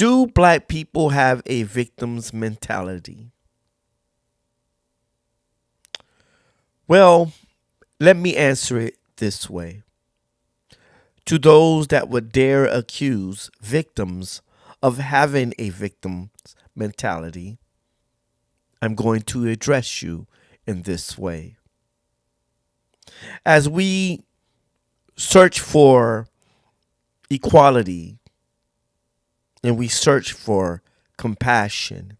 Do black people have a victim's mentality? Well, let me answer it this way. To those that would dare accuse victims of having a victim's mentality, I'm going to address you in this way. As we search for equality and we search for compassion,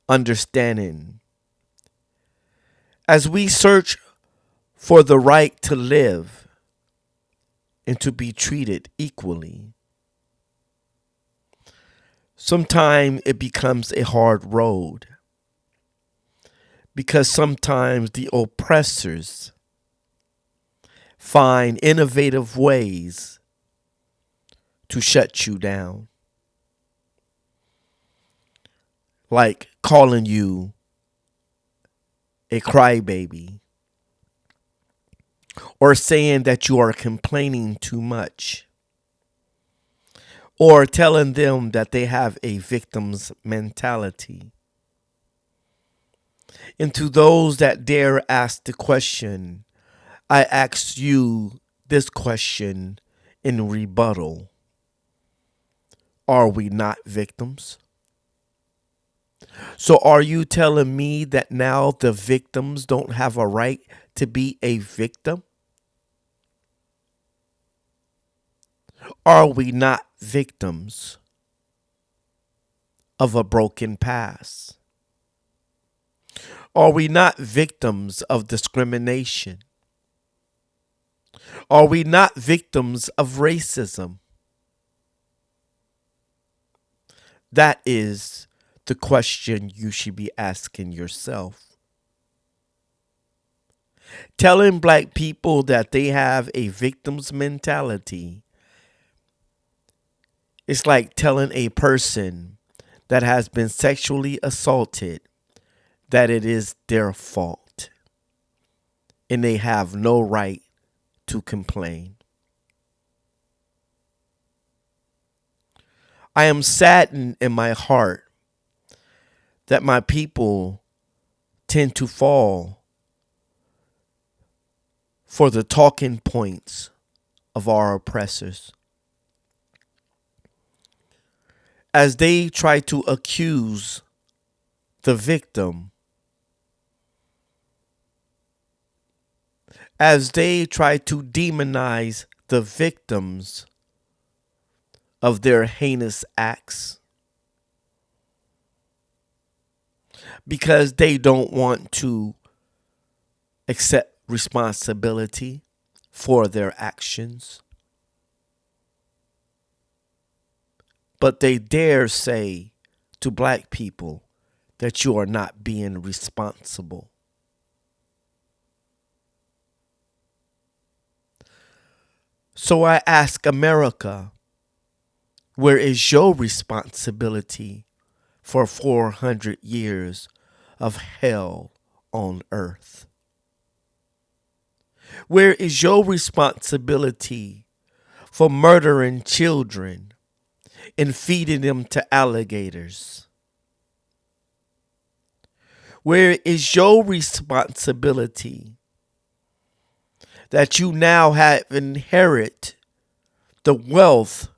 understanding, as we search for the right to live and to be treated equally, sometimes it becomes a hard road because sometimes the oppressors find innovative ways to shut you down, like calling you a crybaby or saying that you are complaining too much or telling them that they have a victim's mentality. And to those that dare ask the question, I ask you this question in rebuttal. Are we not victims? So are you telling me that now the victims don't have a right to be a victim? Are we not victims of a broken past? Are we not victims of discrimination? Are we not victims of racism? That is the question you should be asking yourself. Telling black people that they have a victim's mentality is like telling a person that has been sexually assaulted that it is their fault and they have no right to complain. I am saddened in my heart that my people tend to fall for the talking points of our oppressors. As they try to accuse the victim, as they try to demonize the victims of their heinous acts, because they don't want to accept responsibility for their actions. But they dare say to black people that you are not being responsible. So I ask America, where is your responsibility for 400 years of hell on earth? Where is your responsibility for murdering children and feeding them to alligators? Where is your responsibility that you now have inherited the wealth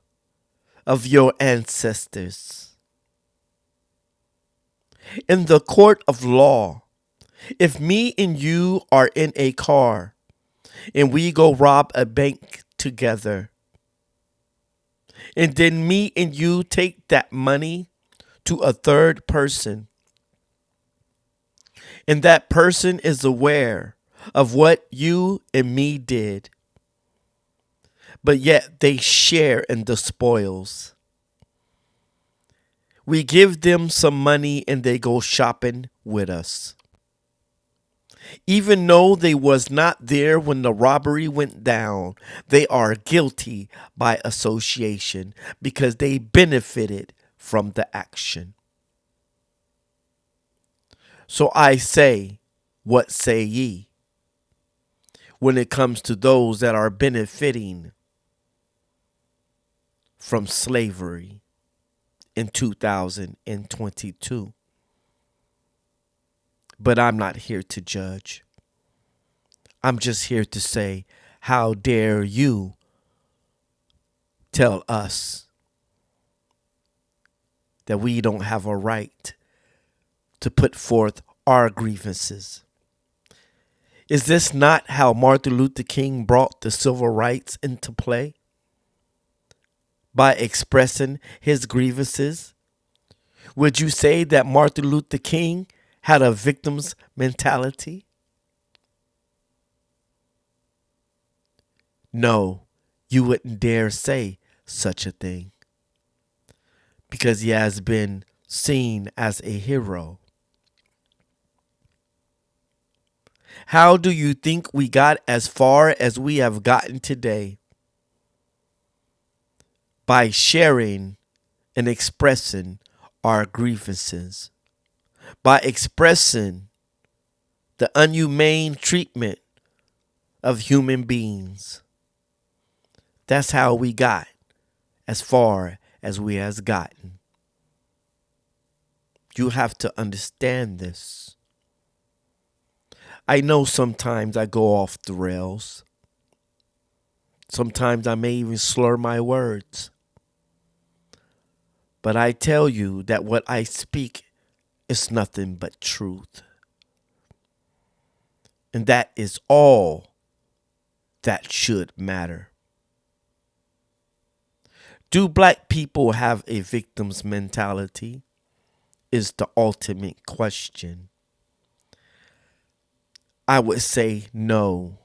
of your ancestors? In the court of law, if me and you are in a car and we go rob a bank together, and then me and you take that money to a third person, and that person is aware of what you and me did, but yet they share in the spoils. We give them some money and they go shopping with us. Even though they was not there when the robbery went down, they are guilty by association because they benefited from the action. So I say, what say ye? When it comes to those that are benefiting from slavery in 2022. But I'm not here to judge. I'm just here to say, how dare you tell us that we don't have a right to put forth our grievances? Is this not how Martin Luther King brought the civil rights into play? By expressing his grievances? Would you say that Martin Luther King had a victim's mentality? No, you wouldn't dare say such a thing, because he has been seen as a hero. How do you think we got as far as we have gotten today? By sharing and expressing our grievances, by expressing the inhumane treatment of human beings. That's how we got as far as we has gotten. You have to understand this. I know sometimes I go off the rails. Sometimes I may even slur my words. But I tell you that what I speak is nothing but truth. And that is all that should matter. Do black people have a victim's mentality? Is the ultimate question. I would say no.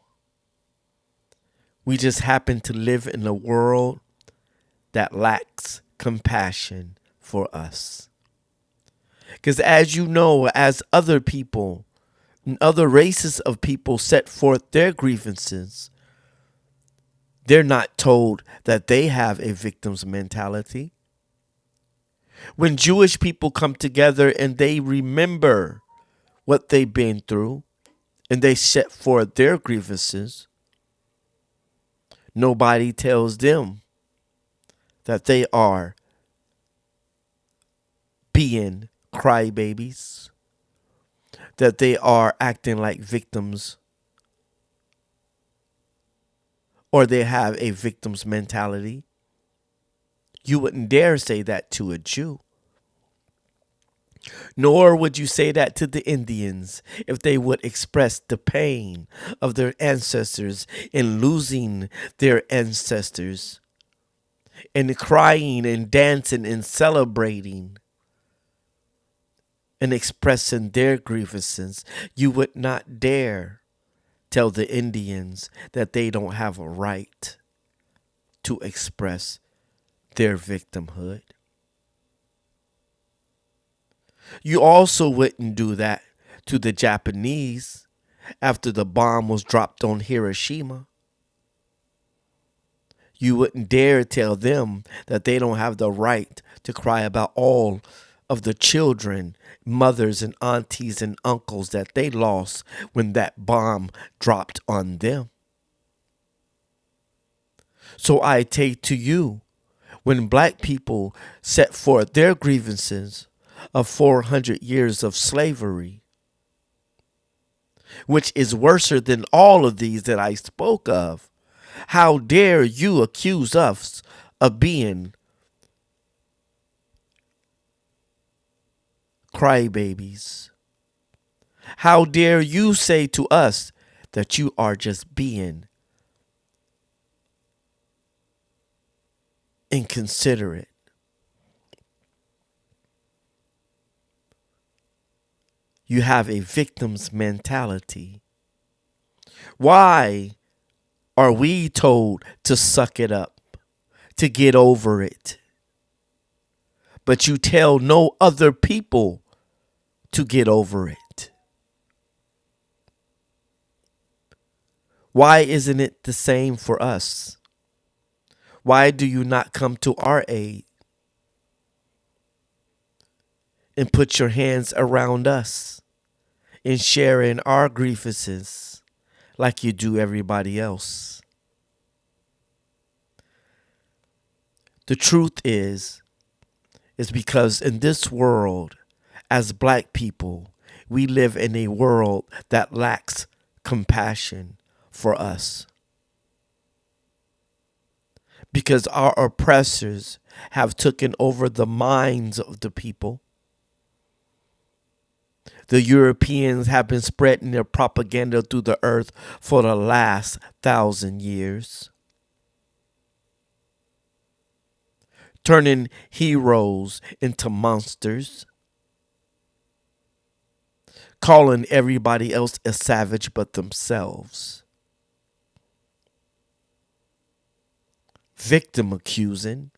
We just happen to live in a world that lacks compassion for us. Because as you know, as other people and other races of people set forth their grievances, they're not told that they have a victim's mentality. When Jewish people come together and they remember what they've been through and they set forth their grievances, nobody tells them that they are being crybabies, that they are acting like victims, or they have a victim's mentality. You wouldn't dare say that to a Jew. Nor would you say that to the Indians if they would express the pain of their ancestors in losing their ancestors, and crying and dancing and celebrating and expressing their grievances. You would not dare tell the Indians that they don't have a right to express their victimhood. You also wouldn't do that to the Japanese after the bomb was dropped on Hiroshima. You wouldn't dare tell them that they don't have the right to cry about all of the children, mothers and aunties and uncles that they lost when that bomb dropped on them. So I take to you, when black people set forth their grievances of 400 years of slavery, which is worse than all of these that I spoke of, how dare you accuse us of being crybabies? How dare you say to us that you are just being inconsiderate? You have a victim's mentality. Why are we told to suck it up, to get over it, but you tell no other people to get over it? Why isn't it the same for us? Why do you not come to our aid and put your hands around us and share in our grievances like you do everybody else? The truth is, is because in this world, as black people, we live in a world that lacks compassion for us. Because our oppressors have taken over the minds of the people. The Europeans have been spreading their propaganda through the earth for the last 1,000 years, turning heroes into monsters, calling everybody else a savage but themselves, victim accusing,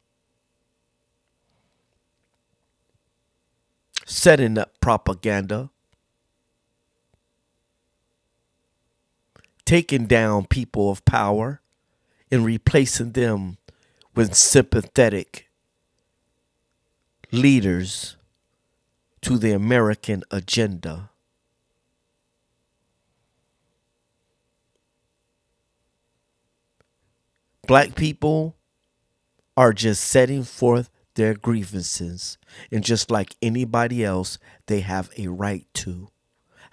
setting up propaganda, taking down people of power and replacing them with sympathetic leaders to the American agenda. Black people are just setting forth their grievances, and just like anybody else, they have a right to.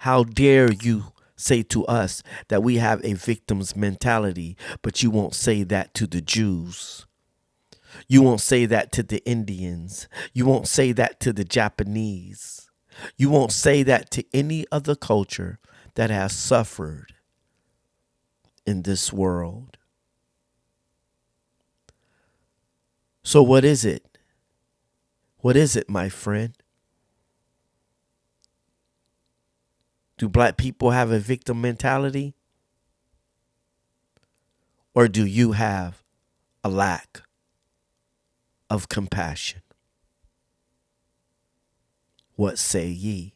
How dare you say to us that we have a victim's mentality, but you won't say that to the Jews? You won't say that to the Indians. You won't say that to the Japanese. You won't say that to any other culture that has suffered in this world. So what is it? What is it, my friend? Do black people have a victim mentality? Or do you have a lack of compassion? What say ye?